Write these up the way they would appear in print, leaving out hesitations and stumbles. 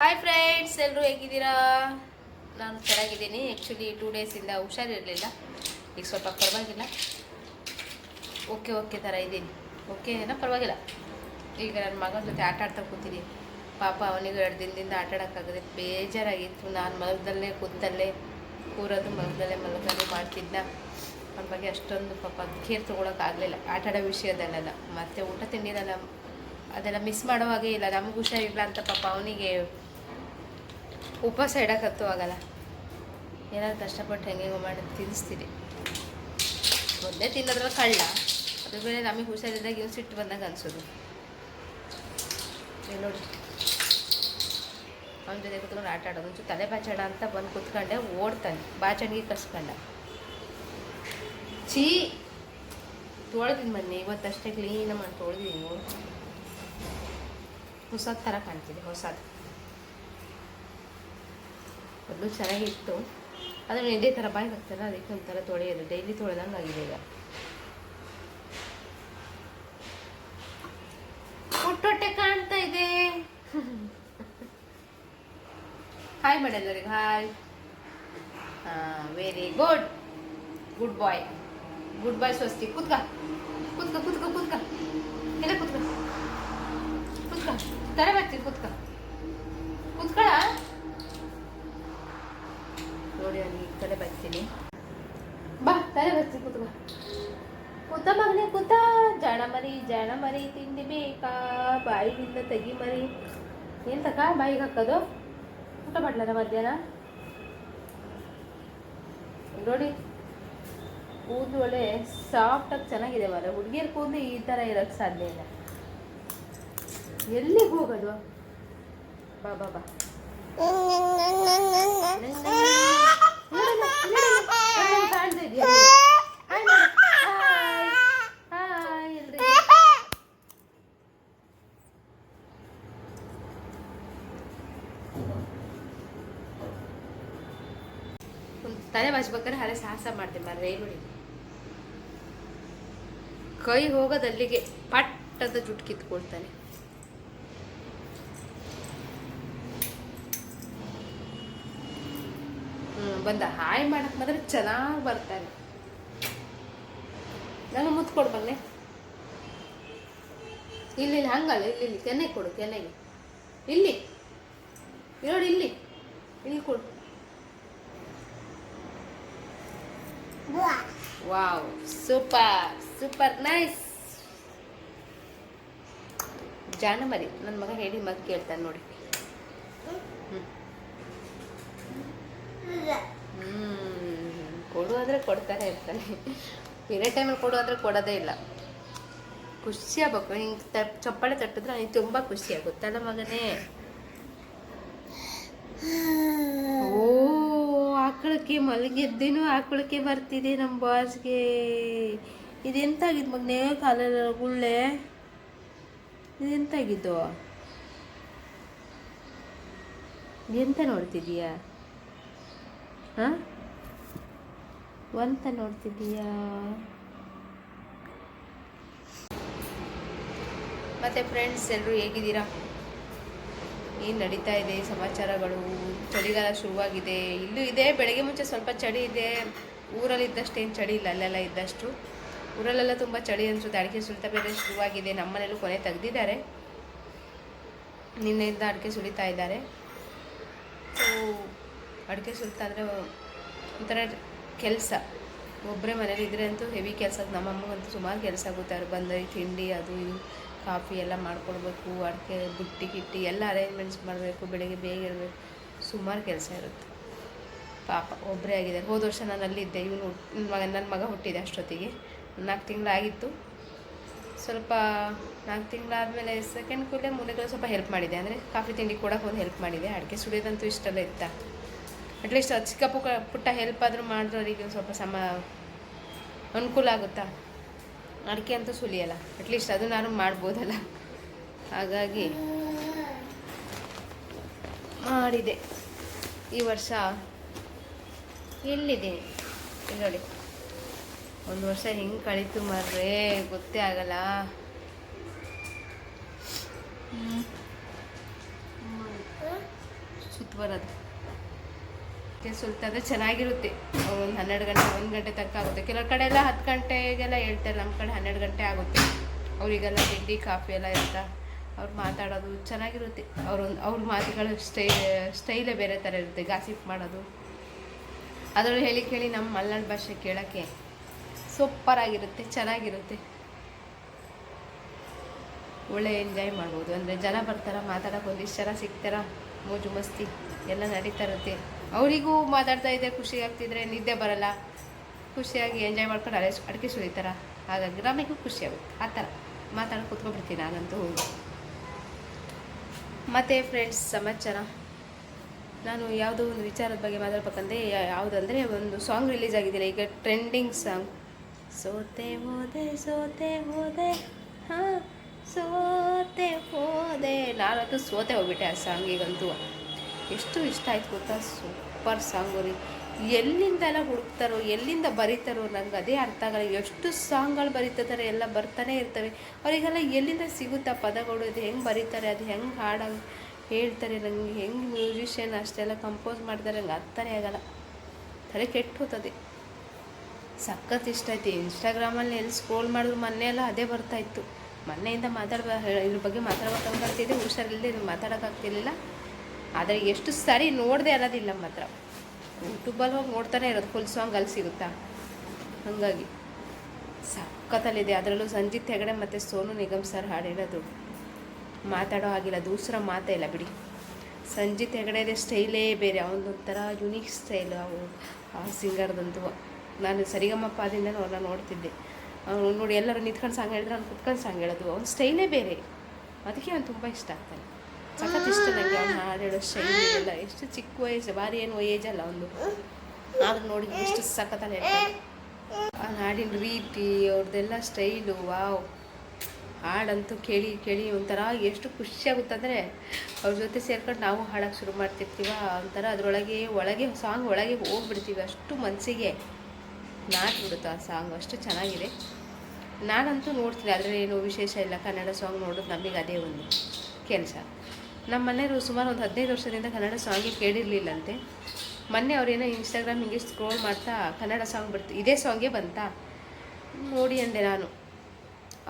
Hi friends, ಎಲ್ಲರೂ ಹೇಗಿದ್ದೀರಾ? ನಾನು ಚೆನ್ನಾಗಿದ್ದೀನಿ. ಆ್ಯಕ್ಚುಲಿ 2 ಡೇಸಿಂದ ಹುಷಾರಿರಲಿಲ್ಲ. ಈಗ ಸ್ವಲ್ಪ ಪರವಾಗಿಲ್ಲ, ಓಕೆ ಥರ ಇದ್ದೀನಿ. ಓಕೆ ಏನೋ ಪರವಾಗಿಲ್ಲ. ಈಗ ನನ್ನ ಮಗನ ಜೊತೆ ಆಟ ಆಡ್ತಾ ಕೂತಿದ್ದೀನಿ. ಪಾಪ ಅವನಿಗೆ 2 ದಿನದಿಂದ ಆಟ ಆಡೋಕ್ಕಾಗದೆ ಬೇಜಾರಾಗಿತ್ತು. ನಾನು ಮಲಗದಲ್ಲೇ ಕೂತಲ್ಲೇ ಕೂರೋದು, ಮಲಗದಲ್ಲೇ ಮಾಡ್ತಿದ್ದ. ಅವನ ಬಗ್ಗೆ ಅಷ್ಟೊಂದು ಪಾಪ ಕೇರ್ ತೊಗೊಳಕ್ಕಾಗಲಿಲ್ಲ ಆಟ ಆಡೋ ವಿಷಯದಲ್ಲೆಲ್ಲ. ಮತ್ತು ಊಟ ತಿಂಡಿನೆಲ್ಲ ಅದೆಲ್ಲ ಮಿಸ್ ಮಾಡೋ ಹಾಗೆ ಇಲ್ಲ. ನಮಗೆ ಹುಷಾರಿಲ್ಲ ಅಂತ ಪಾಪ ಅವನಿಗೆ ಉಪವಾಸ ಇಡೋಕ್ಕಂತೂ ಆಗಲ್ಲ. ಏನಾದ್ರು ಕಷ್ಟಪಟ್ಟು ಹೆಂಗೆಗೋ ಮಾಡಿ ತಿನ್ನಿಸ್ತೀನಿ. ಮೊದಲೇ ತಿನ್ನೋದ್ರಲ್ಲಿ ಕಳ್ಳ, ಅದ್ರ ಮೇಲೆ ನಮಗೆ ಹುಷಾರಿದ್ದಾಗ ಇವ್ನು ಸಿಟ್ಟು ಬಂದಾಗ ಅನಿಸೋದು. ನೋಡಿ, ಅವನ ಜೊತೆ ಕೂತ್ಕೊಂಡು ಆಟ ಆಡೋದು. ಒಂಚೂರು ತಲೆ ಬಾಚಾಡ ಅಂತ ಬಂದು ಕೂತ್ಕೊಂಡೆ, ಓಡ್ತಾನೆ. ಬಾಚಣಿಗೆ ಕಸ್ಕೊಂಡ. ಛೀ, ತೊಳೆದಿನಿ ಮೊನ್ನೆ, ಇವತ್ತಷ್ಟೇ ಕ್ಲೀನಾಗಿ ಮಾಡಿ ತೊಳೆದಿದ್ದೀನಿ. ಹೊಸದು ಥರ ಕಾಣ್ತಿದೆ. ಹೊಸದು ಮೊದಲು ಚೆನ್ನಾಗಿತ್ತು, ಅದನ್ನು ಇದೇ ಥರ ಬಾಯಿಗೆ ಹಾಕ್ತಾರಲ್ಲ, ಅದಕ್ಕೆ ಒಂಥರ ತೊಳೆಯೋದು. ಡೈಲಿ ತೊಳೆದಂಗೆ ಆಗಿದೆ ಈಗ. ಹೊಟ್ಟೆ ಕಾಣ್ತಾ ಇದೆ. ಹಾಯ್ ಮಾಡೋದವ್ರಿಗೆ hi. Very good, good boy Swasti. ಕೂತ್ಕ ಎಲ್ಲ ಕೂತ್ಕ ತಲೆ ಬರ್ತೀನಿ. ಕೂತ್ಕೊಳ. ನೋಡಿ, ನನಗೆ ತಲೆ ಬರ್ತೀನಿ. ಬಾ, ತಲೆ ಬರ್ತೀನಿ. ಕೂತ ಮಗನೇ, ಕೂತ. ಜಾಣ ಮರಿ ತಿಂಡಿ ಬೇಕಾ? ಬಾಯಿಯಿಂದ ತೆಗಿ ಮರಿ. ಏನು ತಕ ಬಾಯಿಗೆ ಹಾಕೋದು? ಊಟ ಮಾಡ್ಲಾರ ಮಧ್ಯಾಹ್ನ? ನೋಡಿ, ಕೂದಲು ಒಳ್ಳೆ ಸಾಫ್ಟಾಗಿ ಚೆನ್ನಾಗಿದೆ. ಮರ ಹುಡುಗಿಯರ ಕೂದಲು ಈ ಥರ ಇರೋಕ್ಕೆ ಸಾಧ್ಯ ಇಲ್ಲ. ಎಲ್ಲಿಗೆ ಹೋಗೋದು? ಬಾ ಕಾಣ್ತಾ ಇದೆಯಾ? ತಲೆ ಬಾಚ್ಬೇಕಾದ್ರೆ ಹಳೆ ಸಾಹಸ ಮಾಡ್ತೀನಿ ಮಾರ್ರೆ. ನೋಡಿ, ಕೈ ಹೋಗೋದಲ್ಲಿಗೆ ಪಟ್ ಅಂತ ಜುಟ್ಟು ಕಿತ್ಕೊಳ್ತಾನೆ. ಬಂದ ಹಾಯ್ ಮಾಡಕ್ ಮಾತ್ರ ಚೆನ್ನಾಗಿ ಬರ್ತಾನೆ. ನಾನು ಮುತ್ಕೊಡು ಬಂದೆ. ಇಲ್ಲಿ ಹಂಗಲ್ಲ, ಇಲ್ಲಿ ಕೆನ್ನೆಗೆ ಕೊಡು. ಕೆನ್ನೆಗೆ ಇಲ್ಲಿ ನೋಡಿ, ಇಲ್ಲಿ ಕೊಡು. Wow, super nice. ಜಾಣ ಮರಿ. ನನ್ನ ಮಗ ಹೇಳಿ ಮಗ ಕೇಳ್ತಾನೆ ನೋಡಿ. ಕೊಡು ಅಂದರೆ ಕೊಡ್ತಾನೆ ಇರ್ತಾನೆ. ಬೇರೆ ಟೈಮಲ್ಲಿ ಕೊಡು ಅಂದರೆ ಕೊಡೋದೇ ಇಲ್ಲ. ಖುಷಿ ಆಗ್ಬೇಕು. ಹಿಂಗೆ ಚಪ್ಪಾಳೆ ತಟ್ಟಿದ್ರೆ ನನಗೆ ತುಂಬ ಖುಷಿ ಆಗುತ್ತಲ್ಲ ಮಗನೇ. ಓ, ಆಕಳಕ್ಕೆ ಮಲಗಿದ್ದೇನು, ಆಕಳಕ್ಕೆ ಬರ್ತಿದೆ ನಮ್ಮ ಬಾಸ್ಗೆ. ಇದೆಂತಾಗಿದ್ದು ಮಗನೇ? ಕಾಲೆಲ್ಲ ಗುಳ್ಳೆ ಇದೆಂತಾಗಿದ್ದು? ಎಂತ ನೋಡ್ತಿದ್ದೀಯಾ? ಅಂತ ನೋಡ್ತಿದ್ದೀಯಾ? ಮತ್ತೆ ಫ್ರೆಂಡ್ಸ್, ಎಲ್ಲರೂ ಹೇಗಿದ್ದೀರಾ? ಏನು ನಡೀತಾ ಇದೆ ಸಮಾಚಾರಗಳು? ಚಳಿಗಾಲ ಶುರುವಾಗಿದೆ. ಇಲ್ಲೂ ಇದೆ. ಬೆಳಗ್ಗೆ ಮುಂಚೆ ಸ್ವಲ್ಪ ಚಳಿ ಇದೆ. ಊರಲ್ಲಿ ಇದ್ದಷ್ಟು ಏನು ಚಳಿ ಇಲ್ಲ, ಅಲ್ಲೆಲ್ಲ ಇದ್ದಷ್ಟು. ಊರಲ್ಲೆಲ್ಲ ತುಂಬ ಚಳಿ ಅನಿಸುತ್ತೆ. ಅಡಿಕೆ ಸುಲಿತ ಬೇರೆ ಶುರುವಾಗಿದೆ. ನಮ್ಮನೇಲೂ ಕೊನೆ ತೆಗ್ದಿದ್ದಾರೆ. ನಿನ್ನೆಯಿಂದ ಅಡಿಕೆ ಸುಲಿತಾ ಇದ್ದಾರೆ. ಸೊ ಅಡಿಕೆ ಸುಲಿತ ಅಂದರೆ ಒಂಥರ ಕೆಲಸ. ಒಬ್ಬರೇ ಮನೇಲಿ ಇದ್ದರೆ ಅಂತೂ ಹೆವಿ ಕೆಲಸ. ನಮ್ಮಮ್ಮಗಂತೂ ಸುಮಾರು ಕೆಲಸ ಆಗುತ್ತೆ. ಅವ್ರು ಬಂದರೆ ತಿಂಡಿ ಅದು ಇದು ಕಾಫಿ ಎಲ್ಲ ಮಾಡ್ಕೊಡ್ಬೇಕು. ಅಡಿಕೆ ಬುಟ್ಟಿ ಗಿಟ್ಟಿ ಎಲ್ಲ ಅರೇಂಜ್ಮೆಂಟ್ಸ್ ಮಾಡಬೇಕು. ಬೆಳಗ್ಗೆ ಬೇಗ ಇರಬೇಕು. ಸುಮಾರು ಕೆಲಸ ಇರುತ್ತೆ. ಪಾಪ ಒಬ್ಬರೇ ಆಗಿದ್ದಾರೆ. ಹೋದ ವರ್ಷ ನಾನು ಅಲ್ಲಿದ್ದೆ. ನನ್ನ ಮಗ ಹುಟ್ಟಿದೆ ಅಷ್ಟೊತ್ತಿಗೆ. 4 ತಿಂಗಳಾಗಿತ್ತು. ಸ್ವಲ್ಪ 4 ತಿಂಗಳಾದಮೇಲೆ ಸೆಕೆಂಡ್ ಕೂಡಲೇ ಮೂಲೆಗಳು ಸ್ವಲ್ಪ ಹೆಲ್ಪ್ ಮಾಡಿದೆ. ಅಂದರೆ ಕಾಫಿ ತಿಂಡಿ ಕೊಡೋಕೆ ಒಂದು ಹೆಲ್ಪ್ ಮಾಡಿದೆ. ಅಡಿಕೆ ಸುಳಿಯೋದಂತೂ ಇಷ್ಟೆಲ್ಲ ಇತ್ತ. ಅಟ್ಲೀಸ್ಟ್ ಅದು ಚಿಕ್ಕ ಪುಟ್ಟ ಹೆಲ್ಪ್ ಆದರೂ ಮಾಡಿದ್ರವರಿಗೆ ಒಂದು ಸ್ವಲ್ಪ ಅನುಕೂಲ ಆಗುತ್ತಾ? ಅಡಿಕೆ ಅಂತೂ ಸುಲಿಯಲ್ಲ. ಅಟ್ಲೀಸ್ಟ್ ಅದು ನಾನು ಮಾಡ್ಬೋದಲ್ಲ. ಹಾಗಾಗಿ ಮಾಡಿದೆ. ಈ ವರ್ಷ ಎಲ್ಲಿದ್ದೀನಿ ನೋಡಿ. 1 ವರ್ಷ ಹೆಂಗೆ ಕಳೀತು ಮಾರ್ರೆ ಗೊತ್ತೇ ಆಗಲ್ಲ. ಬರೋದು. ಸುಲ್ತಾದ್ರೆ ಚೆನ್ನಾಗಿರುತ್ತೆ. ಒಂದು 12 ಗಂಟೆ 1 ಗಂಟೆ ತನಕ ಆಗುತ್ತೆ. ಕೆಲವು ಕಡೆ ಎಲ್ಲ 10 ಗಂಟೆಗೆಲ್ಲ ಹೇಳ್ತಾರೆ, ನಮ್ಮ ಕಡೆ 12 ಗಂಟೆ ಆಗುತ್ತೆ. ಅವರಿಗೆಲ್ಲ ತಿಂಡಿ ಕಾಫಿ ಎಲ್ಲ ಇರ್ತಾ ಅವ್ರು ಮಾತಾಡೋದು ಚೆನ್ನಾಗಿರುತ್ತೆ. ಅವ್ರ ಮಾತುಗಳು ಸ್ಟೈಲೇ ಬೇರೆ ಥರ ಇರುತ್ತೆ. ಗಾಸಿಪ್ ಮಾಡೋದು ಅದರಲ್ಲಿ ಹೇಳಿ ಕೇಳಿ ನಮ್ಮ ಮಲೆನಾಡು ಭಾಷೆ ಕೇಳೋಕ್ಕೆ ಸೂಪರಾಗಿರುತ್ತೆ, ಚೆನ್ನಾಗಿರುತ್ತೆ. ಒಳ್ಳೆ ಎಂಜಾಯ್ ಮಾಡ್ಬೋದು. ಅಂದರೆ ಜನ ಬರ್ತಾರ, ಮಾತಾಡೋಕೆ ಒಂದಿಷ್ಟು ಜನ ಸಿಗ್ತಾರ, ಮೋಜು ಮಸ್ತಿ ಎಲ್ಲ ನಡೀತಾ ಇರುತ್ತೆ. ಅವರಿಗೂ ಮಾತಾಡ್ತಾ ಇದ್ದರೆ ಖುಷಿ ಆಗ್ತಿದ್ರೆ ನಿದ್ದೆ ಬರಲ್ಲ, ಖುಷಿಯಾಗಿ ಎಂಜಾಯ್ ಮಾಡ್ಕೊಂಡು ಅಡಿಕೆ ಸುಳಿತಾರ. ಹಾಗಾಗಿ ನಮಗೂ ಖುಷಿ ಆಗುತ್ತೆ. ಆ ಥರ ಮಾತಾಡೋಕೆ ಕೂತ್ಕೊಂಡ್ಬಿಡ್ತೀನಿ ನಾನಂತೂ ಹೋಗಿ. ಮತ್ತು ಫ್ರೆಂಡ್ಸ್ ಸಮಾಚಾರ, ನಾನು ಯಾವುದೋ ಒಂದು ವಿಚಾರದ ಬಗ್ಗೆ ಮಾತಾಡ್ಬೇಕಂದ್ರೆ ಯಾವುದಂದರೆ ಒಂದು ಸಾಂಗ್ ರಿಲೀಸ್ ಆಗಿದ್ದಿಲ್ಲ ಈಗ, ಟ್ರೆಂಡಿಂಗ್ ಸಾಂಗ್. ಸೋತೆ ಹೋದೆ ಹಾಂ ಸೋತೆ ಹೋದೆ. ನಾನಂತೂ ಸೋತೆ ಹೋಗ್ಬಿಟ್ಟೆ ಆ ಸಾಂಗಿಗಂತೂ. ಎಷ್ಟು ಇಷ್ಟ ಆಯ್ತು ಗೊತ್ತಾ, ಸೂಪರ್ ಸಾಂಗು ರೀ. ಎಲ್ಲಿಂದೆಲ್ಲ ಹುಡುಕ್ತಾರೋ, ಎಲ್ಲಿಂದ ಬರೀತಾರೋ ನಂಗೆ ಅದೇ ಅರ್ಥ ಆಗಲ್ಲ. ಎಷ್ಟು ಸಾಂಗ್ಗಳು ಬರೀತಾರೆ, ಎಲ್ಲ ಬರ್ತಾನೆ ಇರ್ತವೆ. ಅವರಿಗೆಲ್ಲ ಎಲ್ಲಿಂದ ಸಿಗುತ್ತಾ ಪದಗಳು, ಅದು ಹೆಂಗೆ ಬರೀತಾರೆ, ಅದು ಹೆಂಗೆ ಹಾಡಂಗೆ ಹೇಳ್ತಾರೆ, ನನಗೆ ಹೆಂಗೆ ಮ್ಯೂಸಿಷಿಯನ್ ಅಷ್ಟೆಲ್ಲ ಕಂಪೋಸ್ ಮಾಡ್ತಾರೆ ನಂಗೆ ಅರ್ಥನೇ ಆಗಲ್ಲ. ತಲೆ ಕೆಟ್ಟು ಹೋಗ್ತದೆ. ಸಖತ್ ಇಷ್ಟ ಆಯ್ತು. ಇನ್ಸ್ಟಾಗ್ರಾಮಲ್ಲಿ ಎಲ್ಲಿ ಸ್ಕ್ರೋಲ್ ಮಾಡಿದ್ರು ಮೊನ್ನೆ ಎಲ್ಲ ಅದೇ ಬರ್ತಾಯಿತ್ತು. ಮೊನ್ನೆಯಿಂದ ಇದ್ರ ಬಗ್ಗೆ ಮಾತಾಡ್ಬೇಕಂತಿದ್ದೆ, ಹುಷಾರಿಲ್ಲದೆ ಇದು ಮಾತಾಡೋಕ್ಕಾಗ್ತಿರ್ಲಿಲ್ಲ. ಆದರೆ ಎಷ್ಟು ಸರಿ ನೋಡಿದೆ ಅನ್ನೋದಿಲ್ಲ ಮಾತ್ರ. ಯೂಟ್ಯೂಬಲ್ಲಿ ಹೋಗಿ ನೋಡ್ತಾನೆ ಇರೋದು, ಫುಲ್ ಸಾಂಗ್ ಅಲ್ಲಿ ಸಿಗುತ್ತಾ. ಹಾಗಾಗಿ ಸಖತ್ತಲ್ಲಿದೆ. ಅದರಲ್ಲೂ ಸಂಜಿತ್ ಹೆಗಡೆ ಮತ್ತು ಸೋನು ನಿಗಮ್ ಸರ್ ಹಾಡಿರೋದು ಮಾತಾಡೋ ಆಗಿಲ್ಲ, ದೂಸರ ಮಾತೇ ಇಲ್ಲ ಬಿಡಿ. ಸಂಜಿತ್ ಹೆಗಡೆದೇ ಸ್ಟೈಲೇ ಬೇರೆ, ಅವನೊಂಥರ ಯುನೀಕ್ ಸ್ಟೈಲು ಆ ಸಿಂಗರ್ದಂತೂ. ನಾನು ಸರಿಗಮಪ್ಪದಿಂದ ಅವ್ರನ್ನ ನೋಡ್ತಿದ್ದೆ. ಅವ್ನು ನೋಡಿ ಎಲ್ಲರೂ ನಿಂತ್ಕೊಂಡು ಸಾಂಗ್ ಹೇಳಿದ್ರೆ ಅವ್ನು ಕುತ್ಕೊಂಡು ಸಾಂಗ್ ಹೇಳೋದು, ಅವ್ನ ಸ್ಟೈಲೇ ಬೇರೆ. ಅದಕ್ಕೆ ಅವ್ನು ತುಂಬ ಇಷ್ಟ ಆಗ್ತಾನೆ. ಸಖತ್ ಇಷ್ಟ ನನಗೆ ಅವ್ನು ಹಾಡೇಳೋ ಶೈಲಿ ಎಲ್ಲ. ಎಷ್ಟು ಚಿಕ್ಕ ವಯಸ್ಸು, ಭಾರಿ ಏನು ಏಜ್ ಅಲ್ಲ ಒಂದು, ಆದ್ರೂ ನೋಡಿ ಎಷ್ಟು ಸಖತ್ತಲ್ಲಿ ಹೇಳ್ತಾರೆ. ಆ ಹಾಡಿನ ರೀತಿ ಅವ್ರದ್ದೆಲ್ಲ ಸ್ಟೈಲು, ವಾವ್. ಹಾಡಂತೂ ಕೇಳಿ ಕೇಳಿ ಒಂಥರ ಎಷ್ಟು ಖುಷಿಯಾಗುತ್ತಂದರೆ ಅವ್ರ ಜೊತೆ ಸೇರ್ಕೊಂಡು ನಾವು ಹಾಡೋಕ್ಕೆ ಶುರು ಮಾಡ್ತಿರ್ತೀವ. ಒಂಥರ ಒಳಗೆ ಸಾಂಗ್ ಒಳಗೆ ಹೋಗ್ಬಿಡ್ತೀವಿ. ಅಷ್ಟು ಮನಸ್ಸಿಗೆ ನಾಟ್ಬಿಡುತ್ತೆ ಆ ಸಾಂಗ್, ಅಷ್ಟು ಚೆನ್ನಾಗಿದೆ. ನಾನಂತೂ ನೋಡ್ತೀನಿ, ಆದರೆ ಏನು ವಿಶೇಷ ಇಲ್ಲ. ಕನ್ನಡ ಸಾಂಗ್ ನೋಡೋದು ನಮಗೆ ಅದೇ ಒಂದು ಕೆಲಸ. ನಮ್ಮ ಮನೆಯವರು ಸುಮಾರು ಒಂದು 15 ವರ್ಷದಿಂದ ಕನ್ನಡ ಸಾಂಗೇ ಕೇಳಿರಲಿಲ್ಲಂತೆ. ಮೊನ್ನೆ ಅವ್ರೇನೋ ಇನ್ಸ್ಟಾಗ್ರಾಮ್ ಹಿಂಗೆ ಸ್ಕ್ರೋಲ್ ಮಾಡ್ತಾ ಕನ್ನಡ ಸಾಂಗ್ ಇದೇ ಸಾಂಗೇ ಬಂತಾ ನೋಡಿ ಅಂದೆ ನಾನು.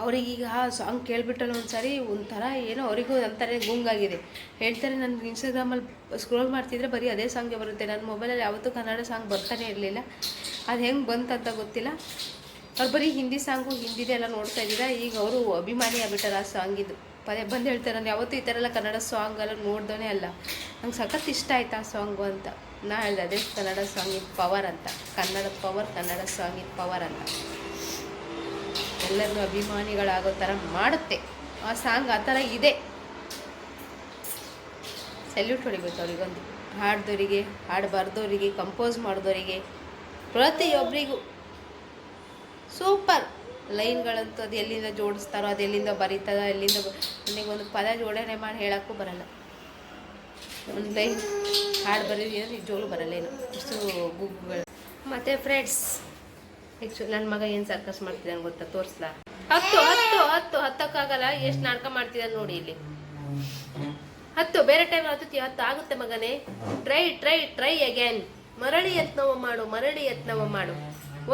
ಅವ್ರಿಗೀಗ ಆ ಸಾಂಗ್ ಕೇಳಿಬಿಟ್ಟಲ್ಲ ಒಂದು ಸಾರಿ ಒಂಥರ ಏನೋ ಅವರಿಗೂ ಅಂತಾರೆ ಗುಂಗಾಗಿದೆ. ಹೇಳ್ತಾರೆ, ನನಗೆ ಇನ್ಸ್ಟಾಗ್ರಾಮಲ್ಲಿ ಸ್ಕ್ರೋಲ್ ಮಾಡ್ತಿದ್ರೆ ಬರೀ ಅದೇ ಸಾಂಗೇ ಬರುತ್ತೆ, ನನ್ನ ಮೊಬೈಲಲ್ಲಿ ಯಾವತ್ತೂ ಕನ್ನಡ ಸಾಂಗ್ ಬರ್ತಾನೆ ಇರಲಿಲ್ಲ. ಅದು ಹೆಂಗೆ ಬಂತಂತ ಗೊತ್ತಿಲ್ಲ. ಅವ್ರು ಬರೀ ಹಿಂದಿ ಸಾಂಗು ಹಿಂದಿದೆ ಎಲ್ಲ ನೋಡ್ತಾ ಇದ್ದೀರಾ. ಈಗ ಅವರು ಅಭಿಮಾನಿ ಆಗ್ಬಿಟ್ಟಾರೆ ಆ ಸಾಂಗಿದ್ದು. ಪದೇ ಬಂದು ಹೇಳ್ತಾರೆ, ನಾನು ಯಾವತ್ತೂ ಈ ಥರ ಎಲ್ಲ ಕನ್ನಡ ಸಾಂಗ್ ಎಲ್ಲ ನೋಡ್ದೇ ಅಲ್ಲ, ನಂಗೆ ಸಖತ್ ಇಷ್ಟ ಆಯ್ತು ಆ ಸಾಂಗು ಅಂತ. ನಾ ಹೇಳಿದೆ ಅದೇ ಕನ್ನಡ ಸಾಂಗಿನ ಪವರ್ ಅಂತ, ಕನ್ನಡ ಪವರ್, ಕನ್ನಡ ಸಾಂಗಿನ ಪವರ್ ಅಂತ. ಎಲ್ಲರನ್ನೂ ಅಭಿಮಾನಿಗಳಾಗೋ ಥರ ಮಾಡುತ್ತೆ ಆ ಸಾಂಗ್. ಆ ಥರ ಇದೆ. ಸೆಲ್ಯೂಟ್ ಹೊಡಿಬೇಕು ಅವರಿಗೊಂದು, ಹಾಡ್ದವರಿಗೆ, ಹಾಡು ಬರ್ದವರಿಗೆ, ಕಂಪೋಸ್ ಮಾಡಿದವರಿಗೆ, ಪ್ರತಿಯೊಬ್ಬರಿಗೂ ಸೂಪರ್. ಲೈನ್ಗಳಂತೂ ಅದು ಎಲ್ಲಿಂದ ಜೋಡಿಸ್ತಾರೋ, ಅದು ಎಲ್ಲಿಂದ ಬರೀತಾರೋ, ಎಲ್ಲಿಂದ ನನಗೊಂದು ಪದ ಜೋಡಣೆ ಮಾಡಿ ಹೇಳೋಕ್ಕೂ ಬರಲ್ಲ. ಒಂದು ಲೈನ್ ಹಾಡು ಬರೀದ್ರೆ ನಿಜವಾಗ್ಲೂ ಬರಲ್ಲ ಏನು, ಅಷ್ಟು ಗುಗ್ಗುಗಳು. ಮತ್ತು ಫ್ರೆಂಡ್ಸ್, ಆ್ಯಕ್ಚುಲಿ ನನ್ನ ಮಗ ಏನು ಸರ್ಕಸ್ ಮಾಡ್ತಿದ್ದಾನೆ ಗೊತ್ತಾ, ತೋರಿಸ್ಲಾ? ಹತ್ತಕ್ಕಾಗಲ್ಲ, ಎಷ್ಟು ನಾಟಕ ಮಾಡ್ತಿದ್ದಾನೆ ನೋಡಿ ಇಲ್ಲಿ. ಬೇರೆ ಟೈಮ್ ಹತ್ತು ಆಗುತ್ತೆ ಮಗನೇ. Try again. ಮರಳಿ ಯತ್ನವ ಮಾಡು.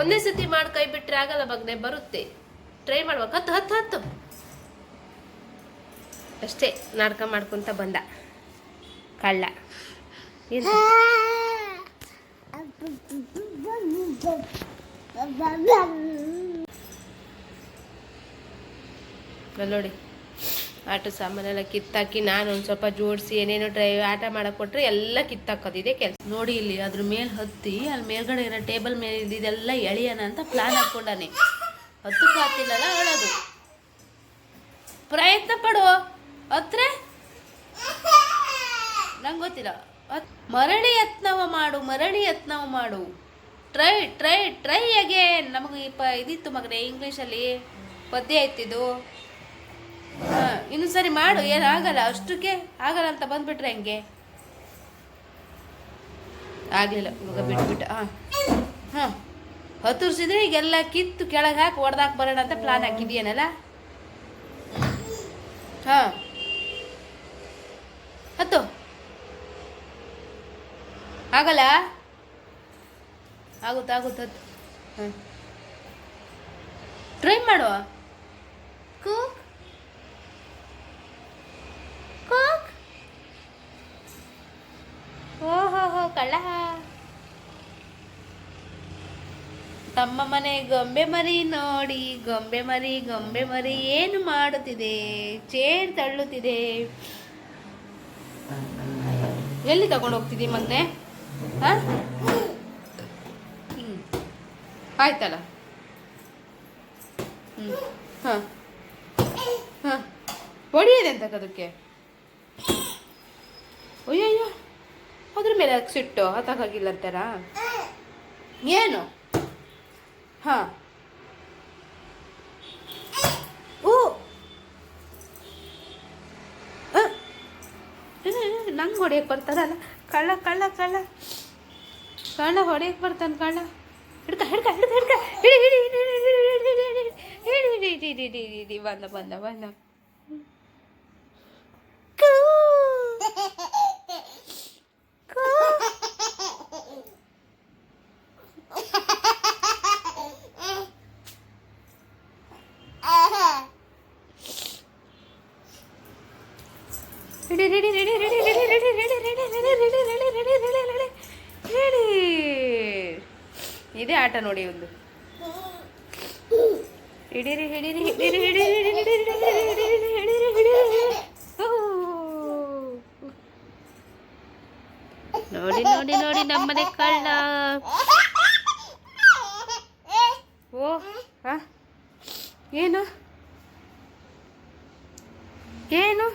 ಒಂದೇ ಸತಿ ಮಾಡಿ ಕೈ ಬಿಟ್ಟರೆ ಆಗಲ್ಲ ಮಗನೇ, ಬರುತ್ತೆ. ಟ್ರೈ ಮಾಡ್ಬೇಕು. ಹತ್ತು ಅಷ್ಟೇ. ನಾಟಕ ಮಾಡ್ಕೊತ ಬಂದ ಕಳ್ಳ. ನೋಡಿ, ಆಟ ಸಾಮಾನೆಲ್ಲ ಕಿತ್ತಾಕಿ ನಾನು ಒಂದು ಸ್ವಲ್ಪ ಜೋಡಿಸಿ ಏನೇನೋ ಆಟ ಮಾಡಕ್ಕೆ ಕೊಟ್ಟರೆ ಎಲ್ಲ ಕಿತ್ತಾಕೋದಿದೆ ಕೆಲಸ. ನೋಡಿ ಇಲ್ಲಿ ಅದ್ರ ಮೇಲೆ ಹತ್ತಿ ಅಲ್ಲಿ ಮೇಲ್ಗಡೆ ಇರೋ ಟೇಬಲ್ ಮೇಲೆ ಇದೆಲ್ಲ ಎಳಿಯೋಣ ಅಂತ ಪ್ಲಾನ್ ಹಾಕ್ಕೊಂಡಾನೆ. ಹತ್ತಕ್ಕೂ ಹತ್ತಿಲ್ಲಲ್ಲ ಹೇಳೋದು. ಪ್ರಯತ್ನ ಪಡು, ಹತ್ರೆ ನಂಗೆ ಗೊತ್ತಿಲ್ಲ. ಮರಳಿ ಯತ್ನವ ಮಾಡು. Try again. ನಮಗೆ ಇದಿತ್ತು ಮಗನೇ ಇಂಗ್ಲೀಷಲ್ಲಿ ಪದ್ಯ ಆಯ್ತಿದ್ದು. ಇನ್ನೊಂದು ಸರಿ ಮಾಡು, ಏನಾಗಲ್ಲ, ಅಷ್ಟಕ್ಕೆ ಆಗಲ್ಲ ಅಂತ ಬಂದ್ಬಿಟ್ರೆ ಹೆಂಗೆ? ಆಗಲಿಲ್ಲ ಇವಾಗ ಬಿಟ್ಬಿಟ್ಟು. ಹತ್ತುರ್ಸಿದ್ರೆ ಈಗೆಲ್ಲ ಕಿತ್ತು ಕೆಳಗೆ ಹಾಕಿ ಹೊಡೆದಾಕಿ ಬರೋಣ ಅಂತ ಪ್ಲಾನ್ ಹಾಕಿದ್ಯೇನಲ್ಲ. ಹತ್ತು ಆಗಲ್ಲ, ಆಗುತ್ತೆ ಆಗುತ್ತೆ. ಹ್ಞೂ ಟ್ರೈ ಮಾಡುವ. Cook cook. ಓಹೋ ಕಳ್ಳ. ತಮ್ಮ ಮನೆ ಗೊಂಬೆ ಮರಿ ನೋಡಿ, ಗೊಂಬೆ ಮರಿ ಏನು ಮಾಡುತ್ತಿದೆ? ಚೇರ್ ತಳ್ಳುತ್ತಿದೆ. ಎಲ್ಲಿ ತಗೊಂಡು ಹೋಗ್ತಿದ್ದಿ ಮತ್ತೆ? ಹಾಂ ಆಯ್ತಲ್ಲ. ಹಾಂ ಹಾಂ ಹೊಡಿಯೋದೆ ಅಂತ ಅದಕ್ಕೆ. ಅಯ್ಯಯ್ಯೋ, ಅದ್ರ ಮೇಲೆ ಸಿಟ್ಟು ಹತ್ತಕ್ಕಾಗಿಲ್ಲ ಅಂತಾರ ಏನು? ಹಾಂ ಓ ನಂಗೆ ಹೊಡೆಯಕ್ಕೆ ಬರ್ತಾರಲ್ಲ. ಕಳ್ಳ ಕಳ್ಳ ಕಳ್ಳ ಕಳ್ಳ ಹೊಡೆಯಕ್ಕೆ ಬರ್ತಾನೆ ಕಳ್ಳ. ಹಿಡ್ಕ ಹಿಡ್ಕ ಹಿಡ್ಕ ಹಿಡ್ಕ ಹಿಡಿ ಹಿಡಿ ಹಿಡಿ ಹಿಡಿ ಹಿಡಿ ಹಿಡಿ ಹಿಡಿ ಹಿಡಿ ಹಿಡಿ. ಬಂದ ಬಂದ ಬಂದ. ಇದೇ ಆಟ ನೋಡಿ ಒಂದು. ಹಿಡೀರಿ ಹಿಡೀರಿ ಹಿಡೀರಿ ಹಿಡೀರಿ ನೋಡಿ ನೋಡಿ ನೋಡಿ ನಮ್ಮನೆ ಕಳ್ಳ. ಓ ಹಾ ಏನು ಏನು